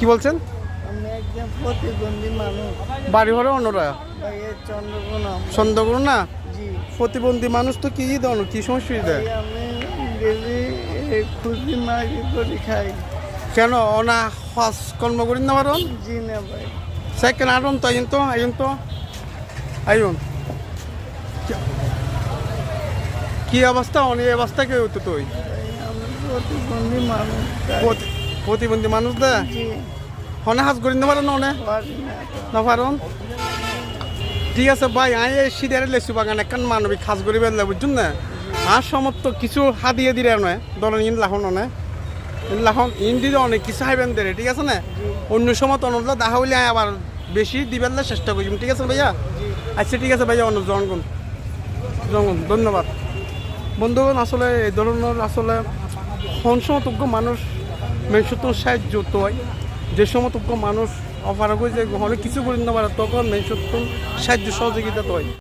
কি বলছেন? আমি একজন প্রতিবন্ধী মানুষ। বাড়ি ঘরে অন্যরা ভাই এই চন্দ্রকোনা। সন্দেহ না জি প্রতিবন্ধী মানুষ তো কি ধরনের কি সমস্যা দেয়? ভাই, আমি ডেলি খুশি মার্কি করে খাই। কেন অনা হস কর্ম করি না পারন জি না ভাই। সেকেন্ড আরন তো আইন কি অবস্থা অনেক অবস্থা কেউ তো তুই ভাই, আমি প্রতিবন্ধী মানুষ। প্রতিবন্ধী মানুষ দে জি হনে হাজ করি না পারন অনে পারি না তো। না পারন ঠিক আছে ভাই আই এই সিরিয়ারে লেসু বাগান একখান মানবিক খাস করি বেরলে বুঝছেন না আর সমস্ত কিছু হাদিয়ে দিলে নয় দলের ইন লাখন অনে লাখন ইন দিলে অনেক কিছু হাইবেন দেরে ঠিক আছে না অন্য সময় তনলা দেখা হইলে আবার বেশি দিবেন চেষ্টা করি ঠিক আছে ভাইয়া আচ্ছা ঠিক আছে ভাইয়া অন্য জনগণ ধন্যবাদ বন্ধুগণ আসলে এই ধরনের আসলে সমতজ্ঞ মানুষ মেনসত্ব সাহায্য তো হয় যে সমতজ্ঞ মানুষ অপারগ যে অনেক কিছু করে নিতে পারে তখন মেনসত্ব সাহায্য সহযোগিতা তো হয়।